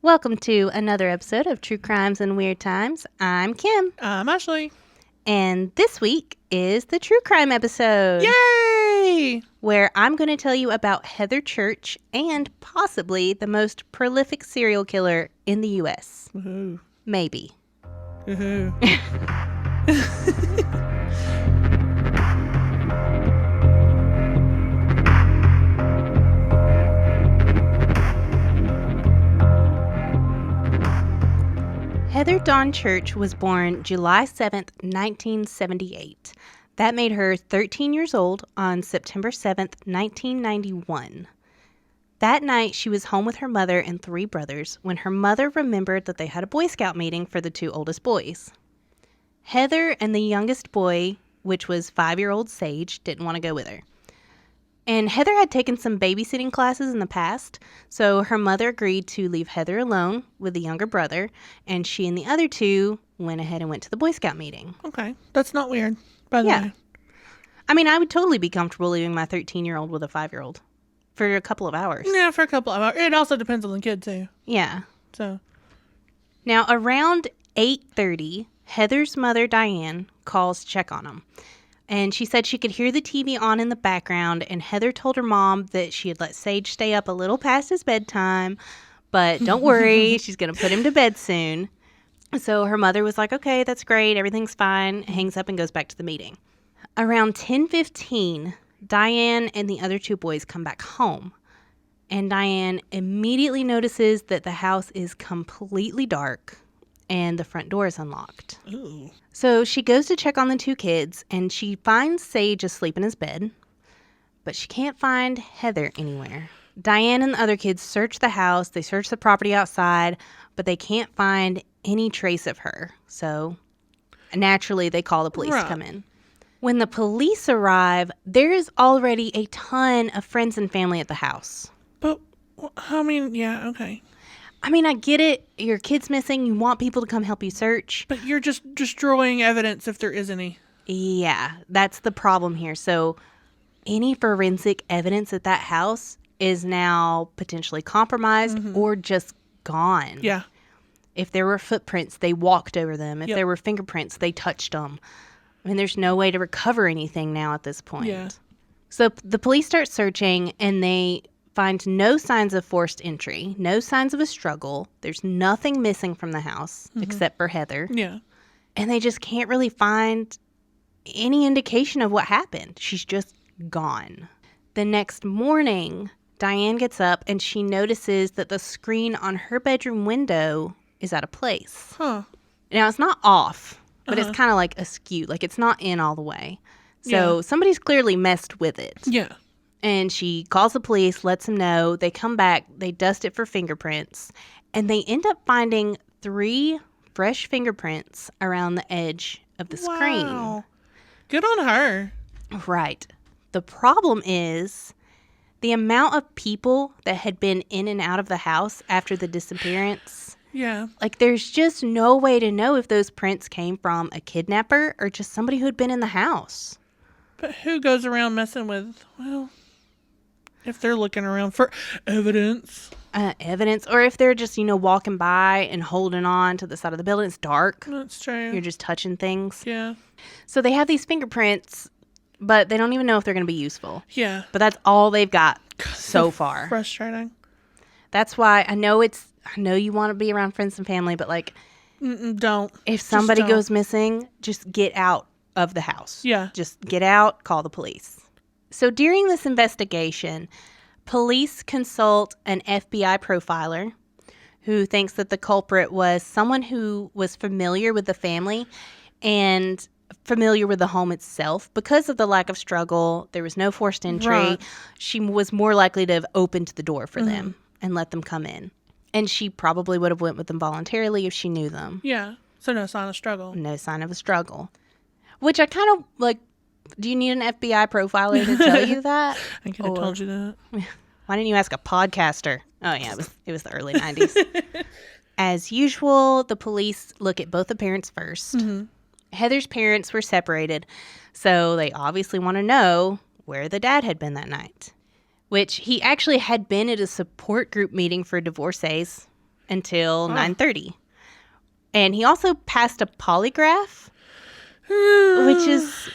Welcome to another episode of True Crimes and Weird Times. I'm Kim. I'm Ashley. And this week is the True Crime episode. Yay! Where I'm going to tell you about Heather Church and possibly the most prolific serial killer in the U.S. Woohoo. Maybe. Woohoo. Heather Dawn Church was born July 7th, 1978. That made her 13 years old on September 7th, 1991. That night, she was home with her mother and 3 brothers when her mother remembered that they had a Boy Scout meeting for the 2 oldest boys. Heather and the youngest boy, which was 5-year-old Sage, didn't want to go with her. And Heather had taken some babysitting classes in the past, so her mother agreed to leave Heather alone with the younger brother, and she and the other 2 went ahead and went to the Boy Scout meeting. Okay. That's not weird, by the way. I mean, I would totally be comfortable leaving my 13-year-old with a 5-year-old for a couple of hours. Yeah, for a couple of hours. It also depends on the kid, too. Yeah. So. Now, around 8:30, Heather's mother, Diane, calls to check on them. And she said she could hear the TV on in the background, and Heather told her mom that she had let Sage stay up a little past his bedtime, but don't worry, she's going to put him to bed soon. So her mother was like, okay, that's great, everything's fine, hangs up and goes back to the meeting. Around 10:15, Diane and the other 2 boys come back home, and Diane immediately notices that the house is completely dark and the front door is unlocked. Ooh. So she goes to check on the 2 kids, and she finds Sage asleep in his bed, but she can't find Heather anywhere. Diane and the other kids search the house, they search the property outside, but they can't find any trace of her. So naturally, they call the police to come in. When the police arrive, there is already a ton of friends and family at the house. But, I mean, yeah, okay. I mean, I get it. Your kid's missing. You want people to come help you search. But you're just destroying evidence if there is any. Yeah, that's the problem here. So any forensic evidence at that house is now potentially compromised or just gone. Yeah. If there were footprints, they walked over them. If there were fingerprints, they touched them. I mean, there's no way to recover anything now at this point. Yeah. So the police start searching, and they find no signs of forced entry, no signs of a struggle. There's nothing missing from the house except for Heather. Yeah. And they just can't really find any indication of what happened. She's just gone. The next morning, Diane gets up and she notices that the screen on her bedroom window is out of place. Huh. Now, it's not off, but it's kind of like askew. Like, it's not in all the way. So somebody's clearly messed with it. Yeah. And she calls the police, lets them know. They come back, they dust it for fingerprints, and they end up finding 3 fresh fingerprints around the edge of the screen. Good on her. Right. The problem is the amount of people that had been in and out of the house after the disappearance. Yeah. Like, there's just no way to know if those prints came from a kidnapper or just somebody who had been in the house. But who goes around messing with, well, if they're looking around for evidence. Or if they're just, walking by and holding on to the side of the building. It's dark. That's true. You're just touching things. Yeah. So they have these fingerprints, but they don't even know if they're going to be useful. Yeah. But that's all they've got so far. Frustrating. That's why I know you want to be around friends and family, but like, don't. If somebody goes missing, just get out of the house. Yeah. Just get out, call the police. So during this investigation, police consult an FBI profiler who thinks that the culprit was someone who was familiar with the family and familiar with the home itself. Because of the lack of struggle, there was no forced entry. Right. She was more likely to have opened the door for them and let them come in. And she probably would have went with them voluntarily if she knew them. Yeah. So no sign of struggle. No sign of a struggle. Which I kind of like. Do you need an FBI profiler to tell you that? I could have told you that. Why didn't you ask a podcaster? Oh, yeah, it was the early 90s. As usual, the police look at both the parents first. Heather's parents were separated, so they obviously want to know where the dad had been that night. Which he actually had been at a support group meeting for divorcees. until 9:30. And he also passed a polygraph, which is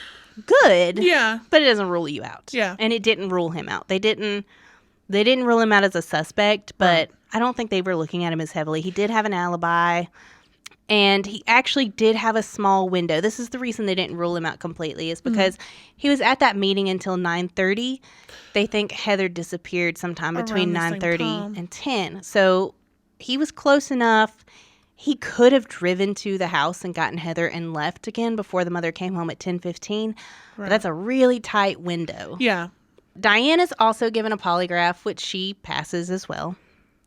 good. Yeah. But it doesn't rule you out. Yeah. And it didn't rule him out. They didn't rule him out as a suspect, but I don't think they were looking at him as heavily. He did have an alibi, and he actually did have a small window. This is the reason they didn't rule him out completely, is because he was at that meeting until 9:30. They think Heather disappeared sometime between 9:30 and 10. So he was close enough. He could have driven to the house and gotten Heather and left again before the mother came home at 10:15. But that's a really tight window. Yeah. Diane is also given a polygraph, which she passes as well.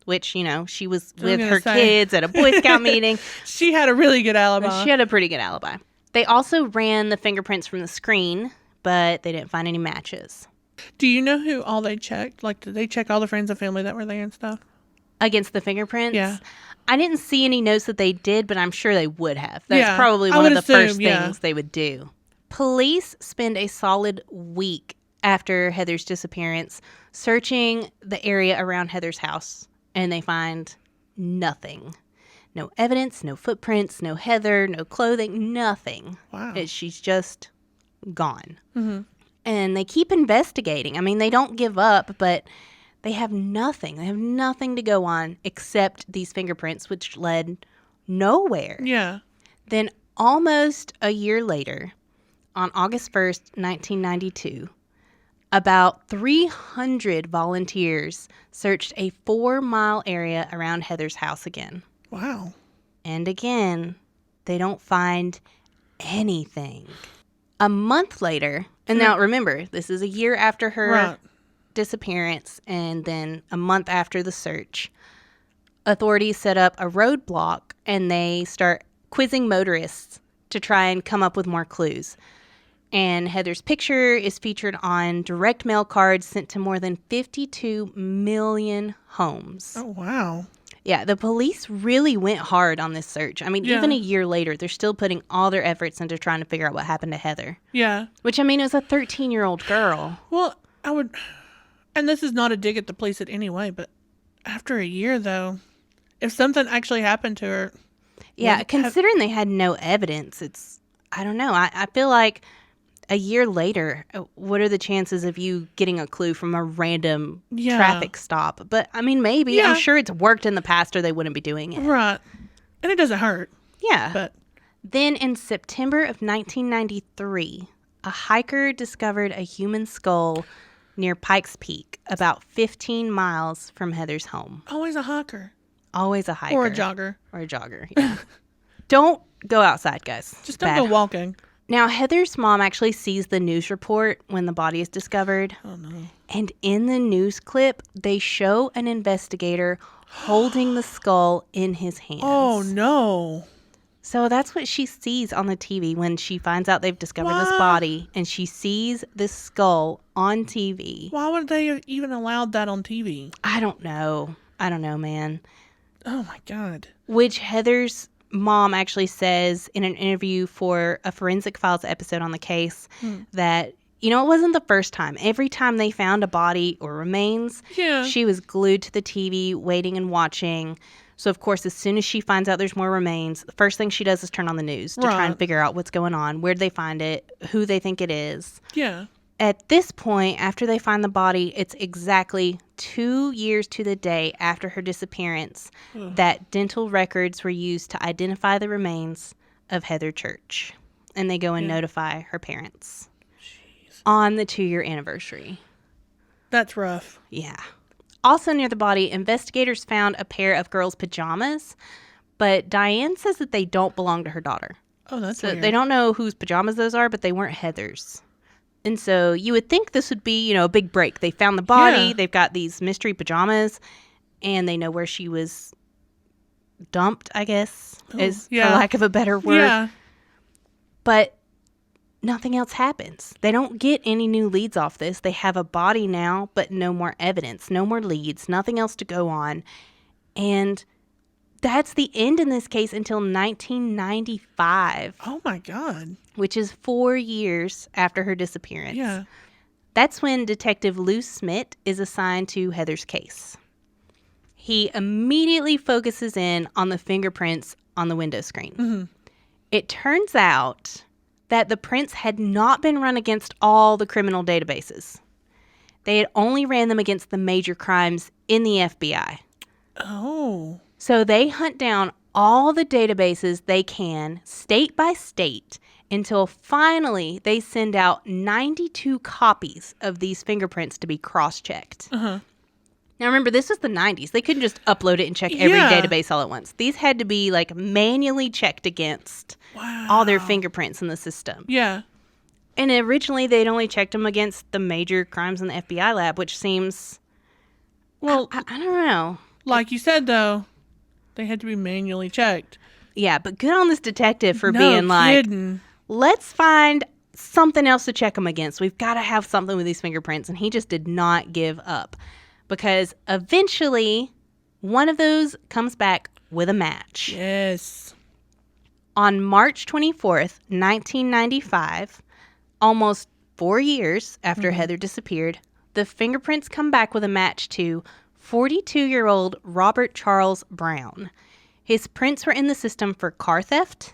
Which, you know, she was with her kids at a Boy Scout meeting. She had a really good alibi. She had a pretty good alibi. They also ran the fingerprints from the screen, but they didn't find any matches. Do you know who all they checked? Like, did they check all the friends and family that were there and stuff? Against the fingerprints? Yeah. I didn't see any notes that they did, but I'm sure they would have. That's probably one of the first things they would do. Police spend a solid week after Heather's disappearance searching the area around Heather's house, and they find nothing. No evidence, no footprints, no Heather, no clothing, nothing. Wow. She's just gone. Mm-hmm. And they keep investigating. I mean, they don't give up, but they have nothing. They have nothing to go on except these fingerprints, which led nowhere. Yeah. Then almost a year later, on August 1st, 1992, about 300 volunteers searched a 4-mile area around Heather's house again. Wow. And again, they don't find anything. A month later, and now remember, this is a year after her disappearance and then a month after the search, authorities set up a roadblock and they start quizzing motorists to try and come up with more clues. And Heather's picture is featured on direct mail cards sent to more than 52 million homes. Oh, wow. Yeah, the police really went hard on this search. I mean, even a year later, they're still putting all their efforts into trying to figure out what happened to Heather. Yeah. Which, I mean, it was a 13-year-old girl. Well, I would, and this is not a dig at the police in any way, but after a year, though, if something actually happened to her. Yeah, considering they had no evidence, I don't know. I feel like a year later, what are the chances of you getting a clue from a random traffic stop? But, I mean, maybe. Yeah. I'm sure it's worked in the past or they wouldn't be doing it. Right. And it doesn't hurt. Yeah. But then in September of 1993, a hiker discovered a human skull near Pikes Peak, about 15 miles from Heather's home. Always a hiker. Always a hiker. Or a jogger. Or a jogger, yeah. Don't go outside, guys. Just don't go walking. Now, Heather's mom actually sees the news report when the body is discovered. Oh, no. And in the news clip, they show an investigator holding the skull in his hands. Oh, no. So that's what she sees on the TV when she finds out they've discovered this body. And she sees this skull on TV. Why would they even allowed that on TV? I don't know. I don't know, man. Oh, my God. Which Heather's mom actually says in an interview for a Forensic Files episode on the case that, you know, it wasn't the first time. Every time they found a body or remains, she was glued to the TV, waiting and watching. So, of course, as soon as she finds out there's more remains, the first thing she does is turn on the news to try and figure out what's going on, where'd they find it, who they think it is. Yeah. At this point, after they find the body, it's exactly 2 years to the day after her disappearance that dental records were used to identify the remains of Heather Church. And they go and notify her parents on the 2-year anniversary. That's rough. Yeah. Also near the body, investigators found a pair of girls' pajamas, but Diane says that they don't belong to her daughter. Oh, that's weird. So they don't know whose pajamas those are, but they weren't Heather's. And so you would think this would be, you know, a big break. They found the body. They've got these mystery pajamas, and they know where she was dumped, I guess, for lack of a better word. Yeah. But nothing else happens. They don't get any new leads off this. They have a body now, but no more evidence, no more leads, nothing else to go on. And that's the end in this case until 1995. Oh, my God. Which is 4 years after her disappearance. Yeah. That's when Detective Lou Smith is assigned to Heather's case. he immediately focuses in on the fingerprints on the window screen. Mm-hmm. It turns out that the prints had not been run against all the criminal databases. They had only ran them against the major crimes in the FBI. Oh. So they hunt down all the databases they can, state by state, until finally they send out 92 copies of these fingerprints to be cross-checked. Uh-huh. Now remember, this was the 90s. They couldn't just upload it and check every database all at once. These had to be like manually checked against all their fingerprints in the system. Yeah. And originally they'd only checked them against the major crimes in the FBI lab, which seems, well, I don't know. Like you said, though, they had to be manually checked. Yeah, but good on this detective for being kidding. Like, let's find something else to check them against. We've got to have something with these fingerprints. And he just did not give up. Because eventually, one of those comes back with a match. Yes. On March 24th, 1995, almost 4 years after Heather disappeared, the fingerprints come back with a match to 42-year-old Robert Charles Browne. His prints were in the system for car theft,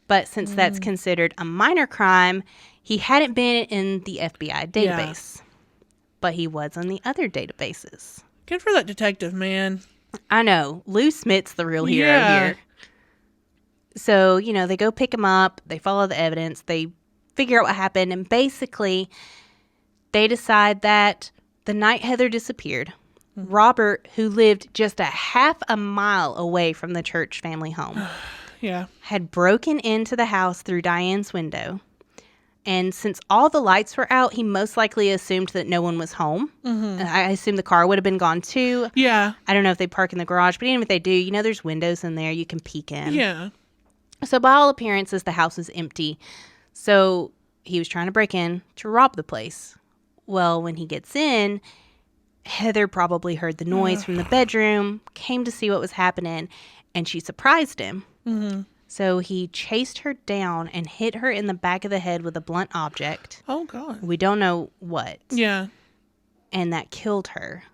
but since that's considered a minor crime, he hadn't been in the FBI database. But he was on the other databases. Good for that detective, man. I know. Lou Smith's the real hero here. So, they go pick him up. They follow the evidence. They figure out what happened. And basically, they decide that the night Heather disappeared, Robert, who lived just a half a mile away from the Church family home, had broken into the house through Diane's window. And since all the lights were out, he most likely assumed that no one was home. I assume the car would have been gone too. Yeah. I don't know if they park in the garage, but even if they do, there's windows in there you can peek in. Yeah. So by all appearances, the house is empty. So he was trying to break in to rob the place. Well, when he gets in, Heather probably heard the noise from the bedroom, came to see what was happening, and she surprised him. Mm-hmm. So he chased her down and hit her in the back of the head with a blunt object. Oh, God. We don't know what. Yeah. And that killed her.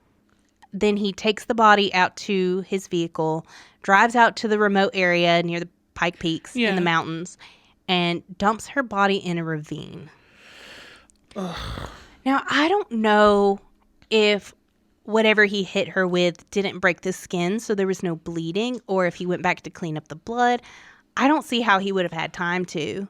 Then he takes the body out to his vehicle, drives out to the remote area near the Pike Peaks in the mountains, and dumps her body in a ravine. Ugh. Now, I don't know if whatever he hit her with didn't break the skin, so there was no bleeding, or if he went back to clean up the blood. I don't see how he would have had time to.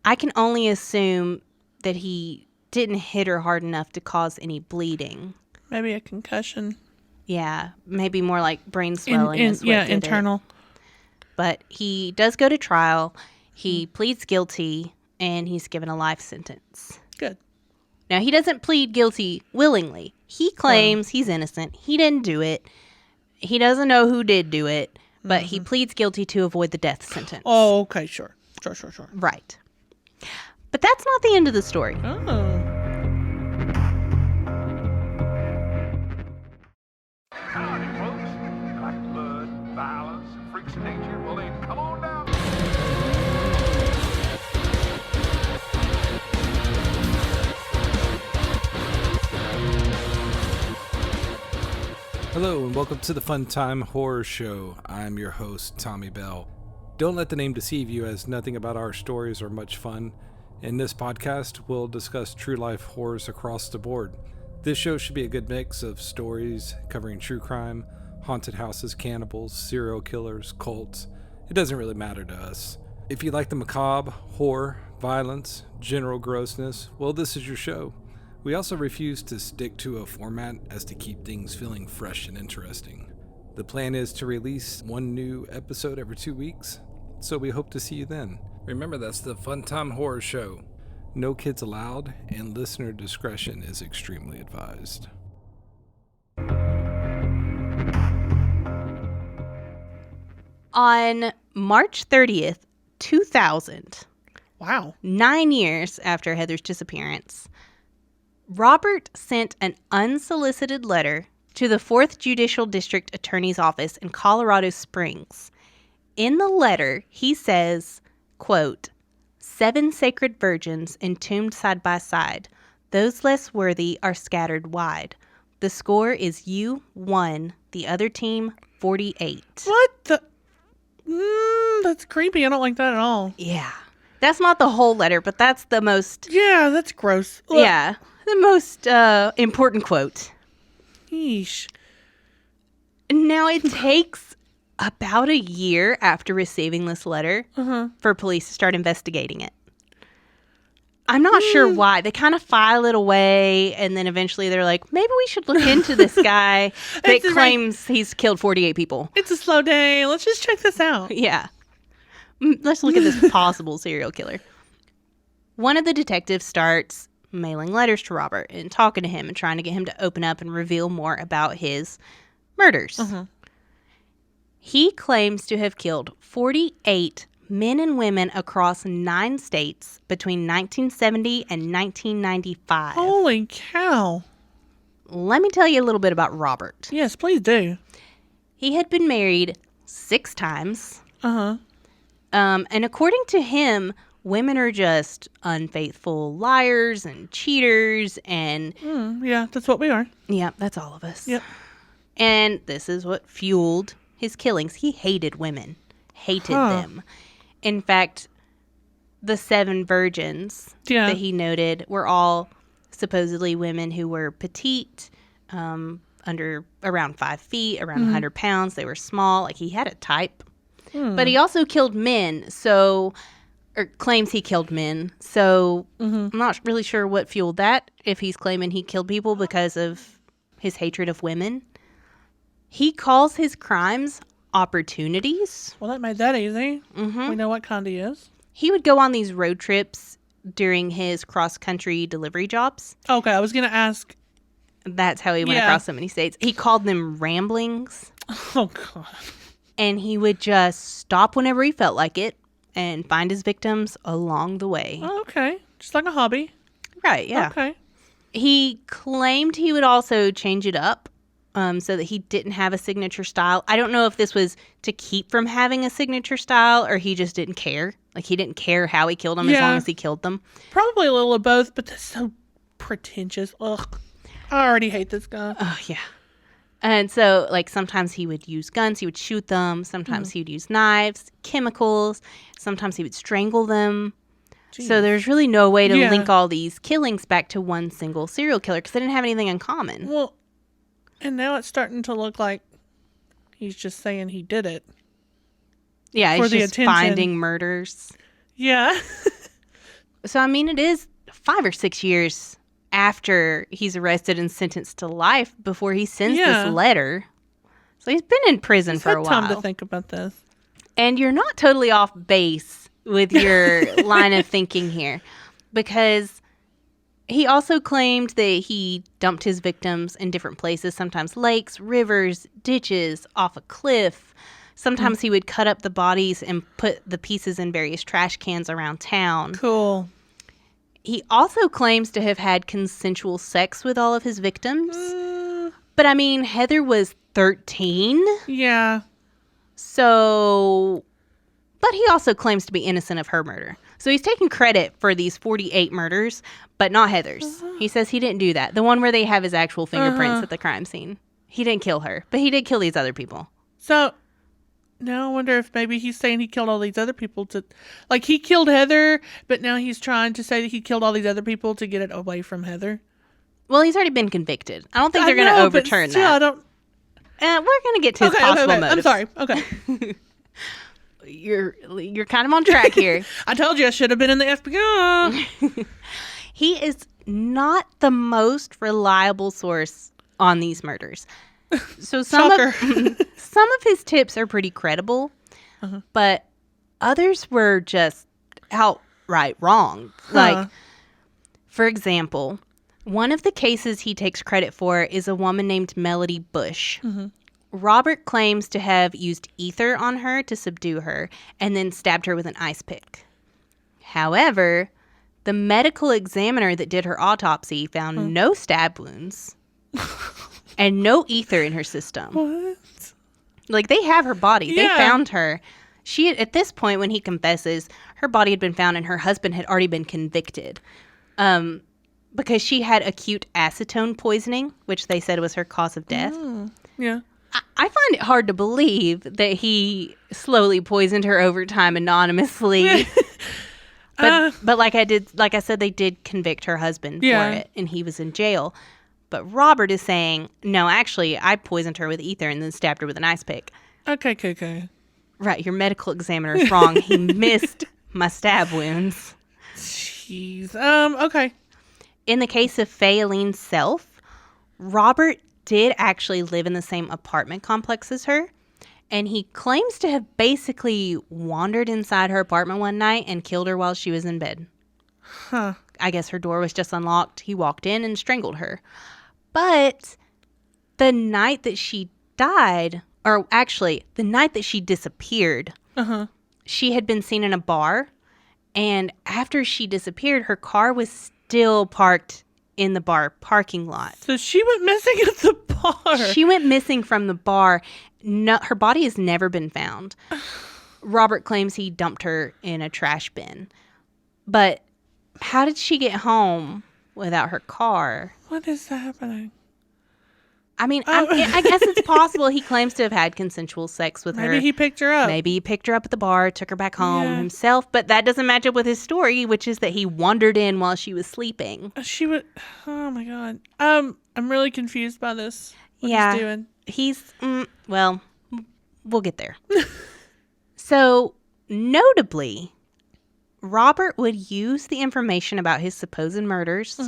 I can only assume that he didn't hit her hard enough to cause any bleeding. Maybe a concussion. Yeah, maybe more like brain swelling. Internal. But he does go to trial. He pleads guilty, and he's given a life sentence. Good. Now, he doesn't plead guilty willingly. He claims he's innocent. He didn't do it. He doesn't know who did do it. But he pleads guilty to avoid the death sentence. Oh, okay, sure. Sure. Right. But that's not the end of the story. Oh. Howdy, folks. You like blood, violence, freaks of nature? Well, then come on down. Hello and welcome to the Fun Time Horror Show. I'm your host, Tommy Bell. Don't let the name deceive you, as nothing about our stories are much fun. In this podcast, we'll discuss true life horrors across the board. This show should be a good mix of stories covering true crime, haunted houses, cannibals, serial killers, cults. It doesn't really matter to us. If you like the macabre, horror, violence, general grossness, well, this is your show. We also refuse to stick to a format as to keep things feeling fresh and interesting. The plan is to release one new episode every 2 weeks, so we hope to see you then. Remember, that's the Fun Time Horror Show. No kids allowed, and listener discretion is extremely advised. On March 30th, 2000, Wow. 9 years after Heather's disappearance, Robert sent an unsolicited letter to the 4th Judicial District Attorney's Office in Colorado Springs. In the letter, he says, quote, 7 sacred virgins entombed side by side. Those less worthy are scattered wide. The score is you 1, The other team, 48. What the? That's creepy. I don't like that at all. Yeah. That's not the whole letter, but that's the most... Yeah, that's gross. Ugh. Yeah. The most important quote. Yeesh. Now, it takes about a year after receiving this letter for police to start investigating it. I'm not sure why. They kind of file it away, and then eventually they're like, maybe we should look into this guy that claims he's killed 48 people. It's a slow day. Let's just check this out. Yeah. Let's look at this possible serial killer. One of the detectives starts mailing letters to Robert and talking to him and trying to get him to open up and reveal more about his murders. He claims to have killed 48 men and women across 9 states between 1970 and 1995. Holy cow. Let me tell you a little bit about Robert. Yes, please do. He had been married 6 times. And according to him, women are just unfaithful liars and cheaters and... yeah, that's what we are. Yeah, that's all of us. Yep. And this is what fueled his killings. He hated women. Hated them. In fact, the 7 virgins that he noted were all supposedly women who were petite, under around 5 feet, around 100 pounds. They were small. Like, he had a type. But he also killed men, or claims he killed men. So I'm not really sure what fueled that, if he's claiming he killed people because of his hatred of women. He calls his crimes opportunities. Well, that made that easy. We know what kind he is. He would go on these road trips during his cross-country delivery jobs. Okay, I was going to ask. That's how he went across so many states. He called them ramblings. Oh, God. And he would just stop whenever he felt like it and find his victims along the way. Oh, okay. Just like a hobby. Right, yeah. Okay. He claimed he would also change it up so that he didn't have a signature style. I don't know if this was to keep from having a signature style or he just didn't care. Like, he didn't care how he killed them as long as he killed them. Probably a little of both, but that's so pretentious. Ugh. I already hate this guy. Oh, yeah. And so, like, sometimes he would use guns. He would shoot them. Sometimes he would use knives, chemicals. Sometimes he would strangle them. Jeez. So there's really no way to link all these killings back to one single serial killer because they didn't have anything in common. Well, and now it's starting to look like he's just saying he did it. Yeah, for he's the just attention. finding murders. Yeah. So, I mean, it is 5 or 6 years after he's arrested and sentenced to life before he sends this letter. So he's been in prison for a while. Had time to think about this. And you're not totally off base with your line of thinking here, because he also claimed that he dumped his victims in different places, sometimes lakes, rivers, ditches, off a cliff. Sometimes he would cut up the bodies and put the pieces in various trash cans around town. Cool. He also claims to have had consensual sex with all of his victims. But, I mean, Heather was 13. Yeah. So, but he also claims to be innocent of her murder. So he's taking credit for these 48 murders, but not Heather's. He says he didn't do that. The one where they have his actual fingerprints at the crime scene. He didn't kill her, but he did kill these other people. So, now I wonder if maybe he's saying he killed all these other people to... Like, he killed Heather, but now he's trying to say that he killed all these other people to get it away from Heather. Well, he's already been convicted. I don't think they're going to overturn that. I don't... We're going to get to his possible motives. I'm sorry. Okay. You're kind of on track here. I told you I should have been in the FBI. He is not the most reliable source on these murders. So some of his tips are pretty credible, but others were just outright wrong. Like, for example, one of the cases he takes credit for is a woman named Melody Bush. Robert claims to have used ether on her to subdue her and then stabbed her with an ice pick. However, the medical examiner that did her autopsy found no stab wounds and no ether in her system. What? Like, they have her body. Yeah. They found her. She, at this point, when he confesses, her body had been found and her husband had already been convicted. Because she had acute acetone poisoning, which they said was her cause of death. Yeah. I find it hard to believe that he slowly poisoned her over time anonymously. But like I said, they did convict her husband for it, and he was in jail. But Robert is saying, no, actually, I poisoned her with ether and then stabbed her with an ice pick. Okay. Right, your medical examiner is wrong. He missed my stab wounds. Jeez. Okay. In the case of Fayeline Self, Robert did actually live in the same apartment complex as her, and he claims to have basically wandered inside her apartment one night and killed her while she was in bed. Huh. I guess her door was just unlocked. He walked in and strangled her. But the night that she died, or actually the night that she disappeared, she had been seen in a bar, and after she disappeared, her car was still parked in the bar parking lot. So she went missing at the bar. She went missing from the bar. No, her body has never been found. Robert claims he dumped her in a trash bin. But how did she get home without her car? What is happening? I mean, I guess it's possible he claims to have had consensual sex with her. Maybe he picked her up. Maybe he picked her up at the bar, took her back home himself. But that doesn't match up with his story, which is that he wandered in while she was sleeping. She would. Oh my god. I'm really confused by this. What he's doing. He's well, we'll get there. So, notably, Robert would use the information about his supposed murders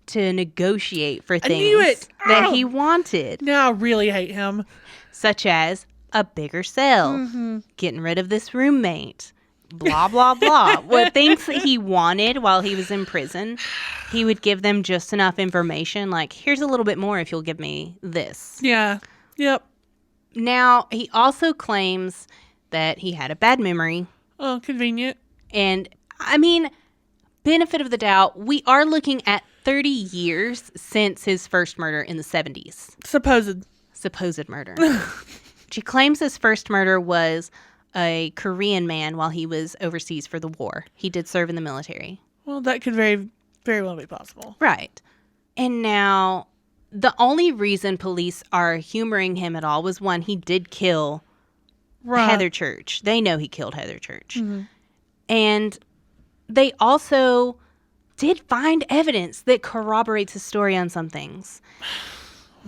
to negotiate for things that he wanted. Now I really hate him. Such as a bigger cell, getting rid of this roommate, blah, blah, blah. What things that he wanted while he was in prison, he would give them just enough information, like, here's a little bit more if you'll give me this. Yeah. Yep. Now, he also claims that he had a bad memory. Oh, convenient. And, I mean, benefit of the doubt, we are looking at 30 years since his first murder in the 70s. Supposed murder. She claims his first murder was a Korean man while he was overseas for the war. He did serve in the military. Well, that could very, very well be possible. Right. And now, the only reason police are humoring him at all was one, he did kill Heather Church. They know he killed Heather Church. And they also did find evidence that corroborates his story on some things.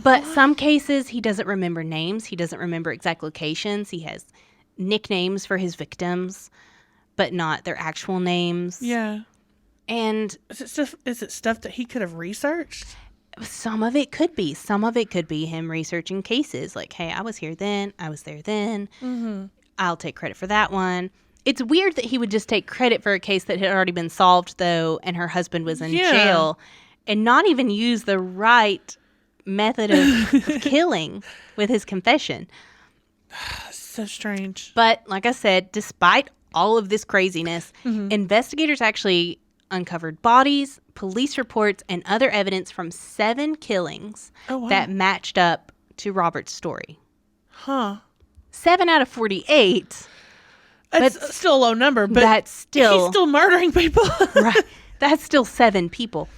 But some cases, he doesn't remember names. He doesn't remember exact locations. He has nicknames for his victims, but not their actual names. Yeah. And is it stuff that he could have researched? Some of it could be. Some of it could be him researching cases. Like, hey, I was here then. I was there then. I'll take credit for that one. It's weird that he would just take credit for a case that had already been solved, though, and her husband was in jail, and not even use the right method of killing with his confession. So strange. But like I said, despite all of this craziness, investigators actually uncovered bodies, police reports, and other evidence from 7 killings that matched up to Robert's story. 7 out of 48. That's still a low number, but that's still, he's still murdering people. Right. That's still 7 people.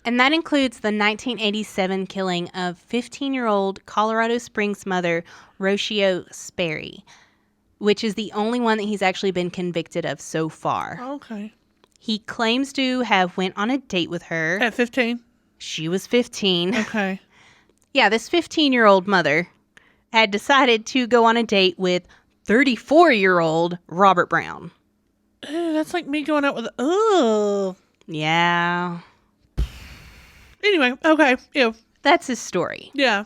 And that includes the 1987 killing of 15-year-old Colorado Springs mother, Rocio Sperry, which is the only one that he's actually been convicted of so far. Okay. He claims to have went on a date with her. At 15? She was 15. Okay. Yeah, this 15-year-old mother had decided to go on a date with 34-year-old Robert Browne. Ew, that's like me going out with... Ugh. Yeah. Anyway, okay. Ew. That's his story. Yeah.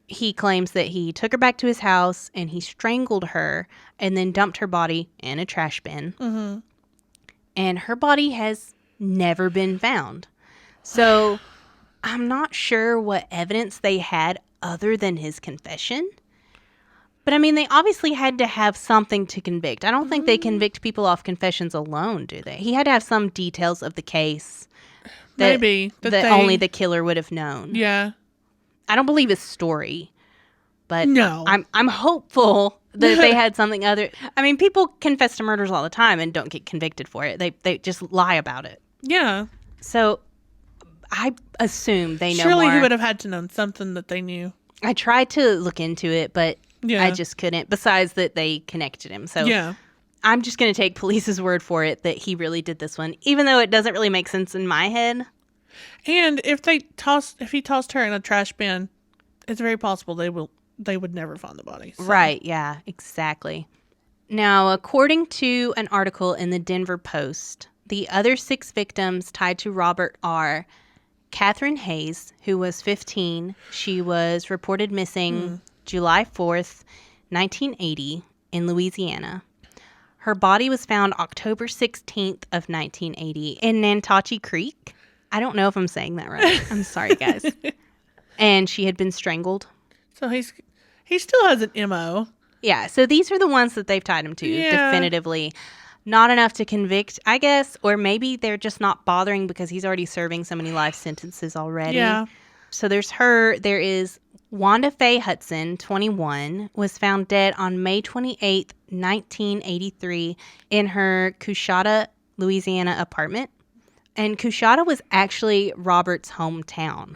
He claims that he took her back to his house and he strangled her and then dumped her body in a trash bin. And her body has never been found. So I'm not sure what evidence they had other than his confession. But I mean, they obviously had to have something to convict. I don't think they convict people off confessions alone, do they? He had to have some details of the case that, Maybe. that only the killer would have known. Yeah. I don't believe his story, but no. I'm hopeful that they had something other. I mean, people confess to murders all the time and don't get convicted for it. They just lie about it. Yeah. So I assume they know Surely more. he would have had to know something that they knew. I tried to look into it, but Yeah. I just couldn't, besides that they connected him. So Yeah. I'm just going to take police's word for it that he really did this one, even though it doesn't really make sense in my head. And if he tossed her in a trash bin, it's very possible they would never find the body. So. Right, yeah, exactly. Now, according to an article in the Denver Post, the other 6 victims tied to Robert are Katherine Hayes, who was 15. She was reported missing July 4th, 1980 in Louisiana. Her body was found October 16th of 1980 in Nantachi Creek. I don't know if I'm saying that right. I'm sorry, guys. And she had been strangled. So he still has an MO. Yeah, so these are the ones that they've tied him to, definitively. Not enough to convict, I guess, or maybe they're just not bothering because he's already serving so many life sentences already. Yeah. So there's her. There is Wanda Faye Hudson, 21, was found dead on May 28th, 1983 in her Coushatta, Louisiana apartment. And Coushatta was actually Robert's hometown.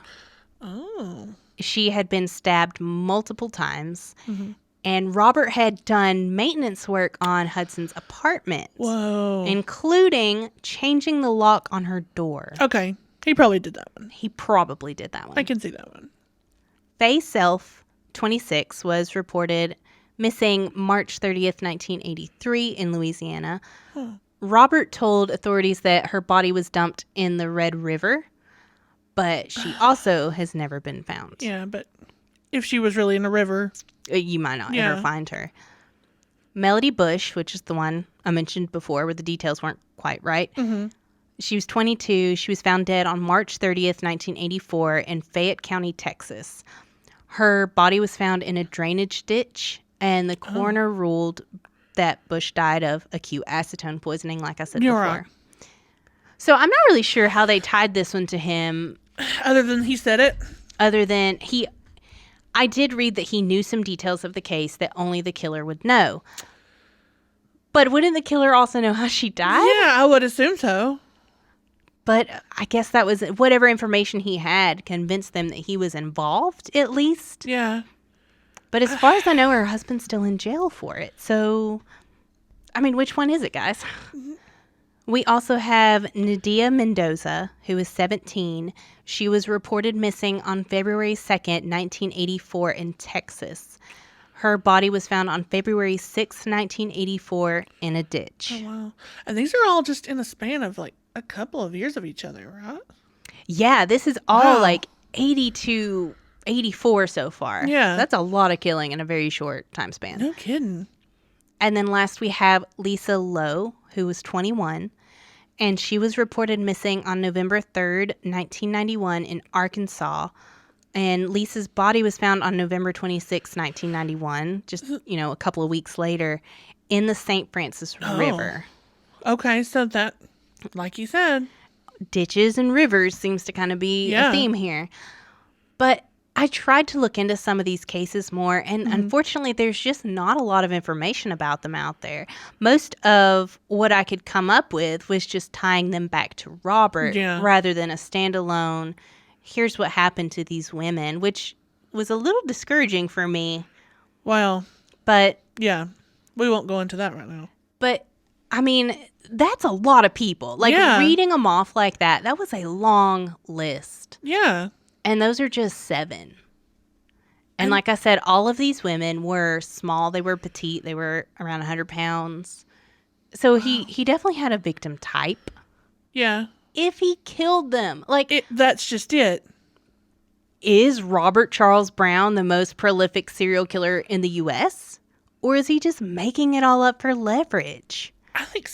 Oh. She had been stabbed multiple times. Mm-hmm. And Robert had done maintenance work on Hudson's apartment. Whoa. Including changing the lock on her door. Okay. He probably did that one. He probably did that one. I can see that one. Faye Self, 26, was reported missing March 30th, 1983 in Louisiana. Huh. Robert told authorities that her body was dumped in the Red River, but she also has never been found. Yeah, but if she was really in a river... You might not ever find her. Melody Bush, which is the one I mentioned before where the details weren't quite right. Mm-hmm. She was 22. She was found dead on March 30th, 1984 in Fayette County, Texas. Her body was found in a drainage ditch, and the coroner ruled that Bush died of acute acetone poisoning, like I said before. Right. So I'm not really sure how they tied this one to him. Other than he said it? Other than I did read that he knew some details of the case that only the killer would know. But wouldn't the killer also know how she died? Yeah, I would assume so. But I guess that was whatever information he had convinced them that he was involved, at least. Yeah. But as far as I know, her husband's still in jail for it. So, I mean, which one is it, guys? Mm-hmm. We also have Nadia Mendoza, who is 17. She was reported missing on February 2nd, 1984 in Texas. Her body was found on February 6th, 1984 in a ditch. Oh, wow. And these are all just in a span of like a couple of years of each other, right? Yeah, this is all like 80 to 84 so far. Yeah. That's a lot of killing in a very short time span. No kidding. And then last we have Lisa Lowe, who was 21, and she was reported missing on November 3rd, 1991 in Arkansas. And Lisa's body was found on November 26, 1991, just, a couple of weeks later, in the St. Francis River. Okay, so that, like you said. Ditches and rivers seems to kind of be a theme here. But I tried to look into some of these cases more, and unfortunately, there's just not a lot of information about them out there. Most of what I could come up with was just tying them back to Robert rather than a standalone, here's what happened to these women, which was a little discouraging for me. Well, but yeah, we won't go into that right now. But, I mean, that's a lot of people. Like, reading them off like that was a long list. Yeah. And those are just 7. And like I said, all of these women were small. They were petite. They were around 100 pounds. So he definitely had a victim type. Yeah. If he killed them. That's just it. Is Robert Charles Browne the most prolific serial killer in the U.S.? Or is he just making it all up for leverage? I think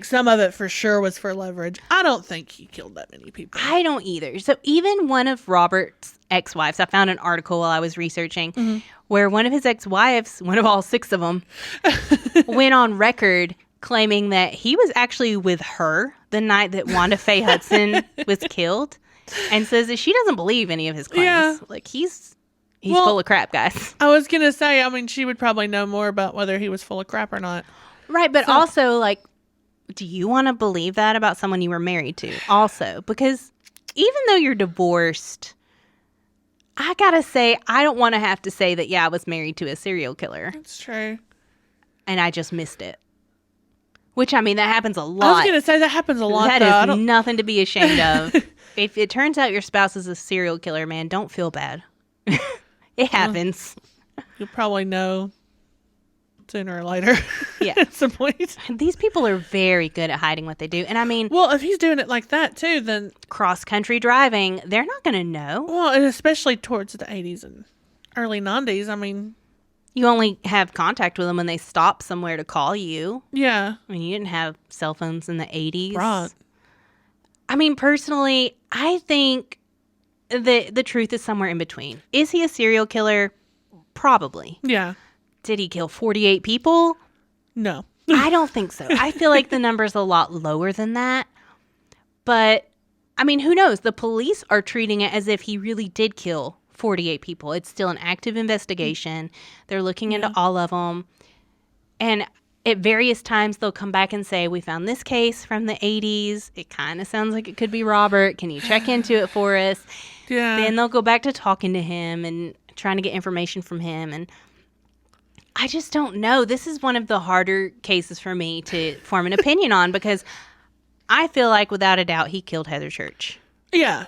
some of it for sure was for leverage. I don't think he killed that many people. I don't either. So even one of Robert's ex-wives, I found an article while I was researching where one of his ex-wives, one of all 6 of them, went on record claiming that he was actually with her the night that Wanda Faye Hudson was killed, and says that she doesn't believe any of his claims. Yeah. Like, he's full of crap, guys. I was going to say, I mean, she would probably know more about whether he was full of crap or not. Right, but also, like, do you want to believe that about someone you were married to? Also, because even though you're divorced, I gotta say, I don't want to have to say that, yeah, I was married to a serial killer. That's true. And I just missed it. Which, I mean, that happens a lot. I was going to say that happens a lot, That is nothing to be ashamed of. If it turns out your spouse is a serial killer, man, don't feel bad. It happens. You'll probably know sooner or later. Yeah. At some point. These people are very good at hiding what they do. And I mean, Well, if he's doing it like that too, then... cross-country driving, they're not going to know. Well, and especially towards the 80s and early 90s, I mean... You only have contact with them when they stop somewhere to call you. Yeah. I mean, you didn't have cell phones in the 80s. Right. I mean, personally, I think the truth is somewhere in between. Is he a serial killer? Probably. Yeah. Did he kill 48 people? No. I don't think so. I feel like the number's a lot lower than that. But, I mean, who knows? The police are treating it as if he really did kill 48 people. It's still an active investigation. They're looking into all of them. And at various times, they'll come back and say, we found this case from the 80s. It kind of sounds like it could be Robert. Can you check into it for us? Yeah. Then they'll go back to talking to him and trying to get information from him. And I just don't know. This is one of the harder cases for me to form an opinion on because I feel like, without a doubt, he killed Heather Church. Yeah.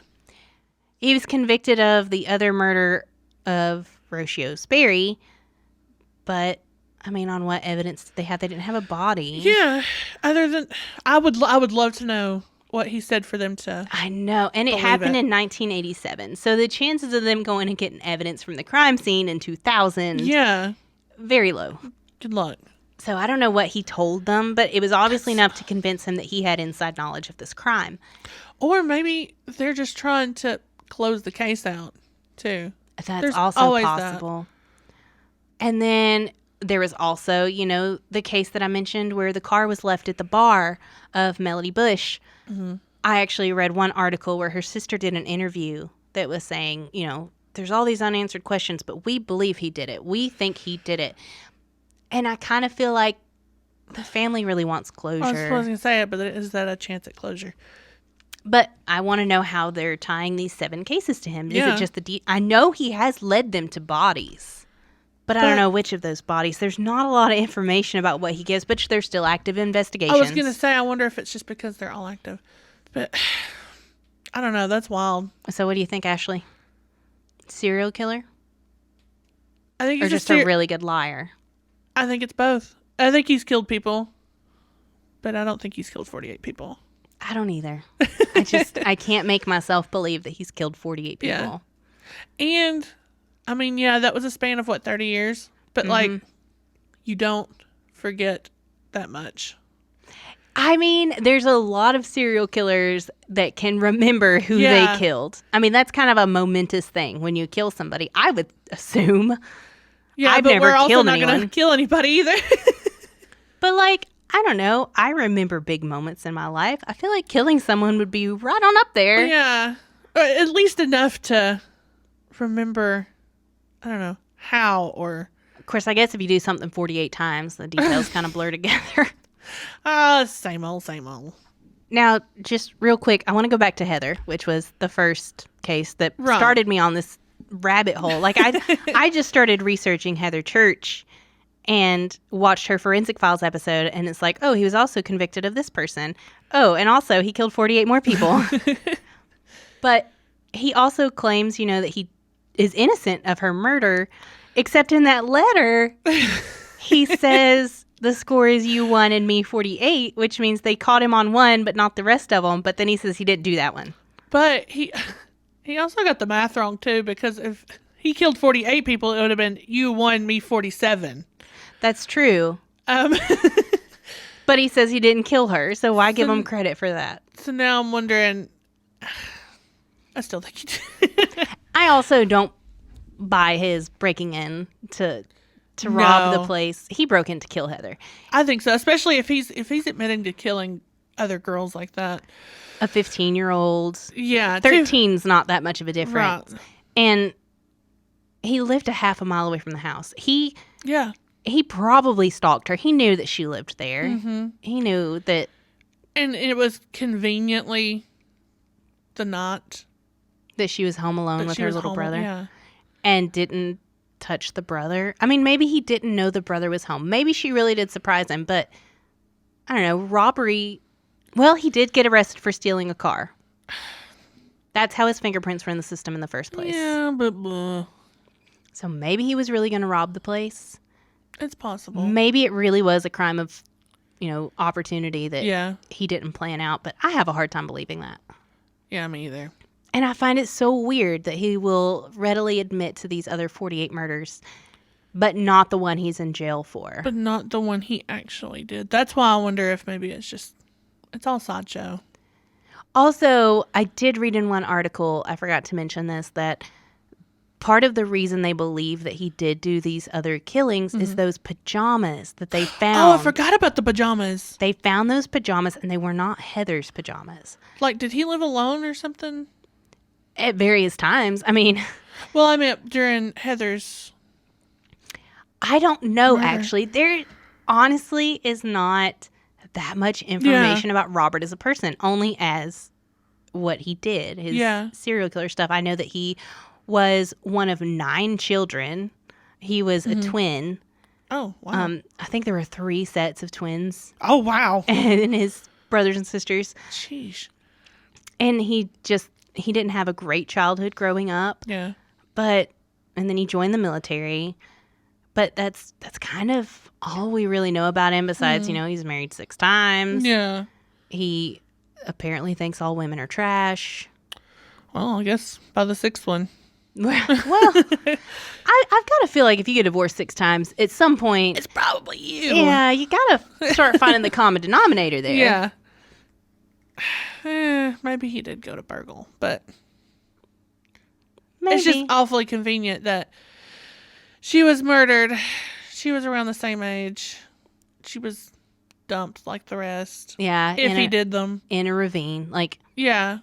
He was convicted of the other murder of Rocio Sperry, but, I mean, on what evidence did they have? They didn't have a body. Yeah. Other than... I would love to know what he said for them to... I know. And it believe happened it. in 1987. So the chances of them going and getting evidence from the crime scene in 2000, Yeah. very low. Good luck. So I don't know what he told them, but it was obviously enough to convince him that he had inside knowledge of this crime. Or maybe they're just trying to close the case out, too. That's There's also always possible. And then there was also, you know, the case that I mentioned where the car was left at the bar of Melody Bush. Mm-hmm. I actually read one article where her sister did an interview that was saying, you know, there's all these unanswered questions, but we believe he did it. We think he did it. And I kind of feel like the family really wants closure. I was going to say it, but is that a chance at closure? But I want to know how they're tying these 7 cases to him. Yeah. Is it just I know he has led them to bodies, but I don't know which of those bodies. There's not a lot of information about what he gives, but there's still active investigations. I was going to say, I wonder if it's just because they're all active. But I don't know. That's wild. So what do you think, Ashley? Serial killer? I think Or he's just a really good liar? I think it's both. I think he's killed people, but I don't think he's killed 48 people. I don't either. I can't make myself believe that he's killed 48 people. Yeah. And, I mean, yeah, that was a span of, 30 years? But, you don't forget that much. I mean, there's a lot of serial killers that can remember who they killed. I mean, that's kind of a momentous thing when you kill somebody, I would assume. Yeah, I've but never we're also killed not going anyone. to kill anybody either. But, I don't know. I remember big moments in my life. I feel like killing someone would be right on up there. Yeah. Or at least enough to remember, I don't know, how or... Of course, I guess if you do something 48 times, the details kind of blur together. Same old, same old. Now, just real quick, I want to go back to Heather, which was the first case that started me on this rabbit hole. I just started researching Heather Church and watched her Forensic Files episode, and it's like, oh, he was also convicted of this person. Oh, and also he killed 48 more people. But he also claims, that he is innocent of her murder, except in that letter, he says the score is you 1 and me 48, which means they caught him on 1, but not the rest of them. But then he says he didn't do that one. But he also got the math wrong, too, because if he killed 48 people, it would have been you 1, me 47. That's true. But he says he didn't kill her, so why give him credit for that? So now I'm wondering, I still think he did. I also don't buy his breaking in to rob the place. He broke in to kill Heather. I think so, especially if he's admitting to killing other girls like that. A 15-year-old. Yeah. 13's not that much of a difference. Right. And he lived a half a mile away from the house. He probably stalked her. He knew that she lived there. Mm-hmm. He knew that. And it was conveniently the night that she was home alone with her little brother. Yeah. and didn't touch the brother. I mean, maybe he didn't know the brother was home. Maybe she really did surprise him, but I don't know, robbery. Well, he did get arrested for stealing a car. That's how his fingerprints were in the system in the first place. Yeah, but So maybe he was really going to rob the place. it's possible. Maybe it really was a crime of, opportunity that Yeah. he didn't plan out. But I have a hard time believing that. Yeah, me either. And I find it so weird that he will readily admit to these other 48 murders, but not the one he's in jail for. But not the one he actually did. That's why I wonder if maybe it's all sideshow. Also, I did read in one article, I forgot to mention this, that part of the reason they believe that he did do these other killings is those pajamas that they found. Oh, I forgot about the pajamas. They found those pajamas, and they were not Heather's pajamas. Like, did he live alone or something? At various times. I mean, Well, I meant during Heather's. I don't know, Murder. actually. There honestly is not that much information about Robert as a person, only as what he did, his serial killer stuff. I know that he was one of 9 children. He was a twin. Oh, wow. I think there were 3 sets of twins Oh, wow. and his brothers and sisters. Sheesh. And he didn't have a great childhood growing up. Yeah. And then he joined the military. But that's kind of all we really know about him besides, he's married 6 times. Yeah. He apparently thinks all women are trash. Well, I guess by the 6th one. Well, I've got to feel like if you get divorced 6 times, at some point, It's probably you. yeah, you got to start finding the common denominator there. Yeah. Maybe he did go to burgle, but Maybe. it's just awfully convenient that she was murdered. She was around the same age. She was dumped like the rest. Yeah. If he did them. In a ravine. Like, Yeah.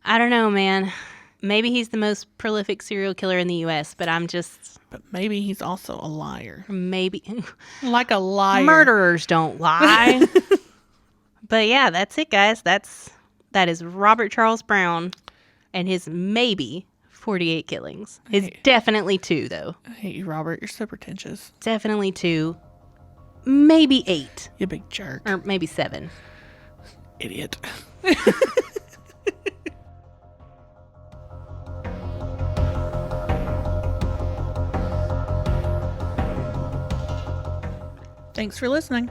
I don't know, man. Maybe he's the most prolific serial killer in the U.S., but I'm just... But maybe he's also a liar. Maybe. Like a liar. Murderers don't lie. But yeah, that's it, guys. That is Robert Charles Browne and his maybe 48 killings. His definitely 2, though. I hate you, Robert. You're so pretentious. Definitely 2. Maybe 8. You big jerk. Or maybe 7. Idiot. Thanks for listening.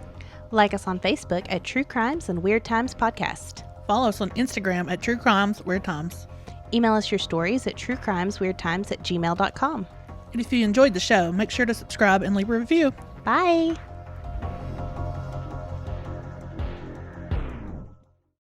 Like us on Facebook at True Crimes and Weird Times Podcast. Follow us on Instagram at True Crimes Weird Times. Email us your stories at truecrimesweirdtimes@gmail.com. And if you enjoyed the show, make sure to subscribe and leave a review. Bye.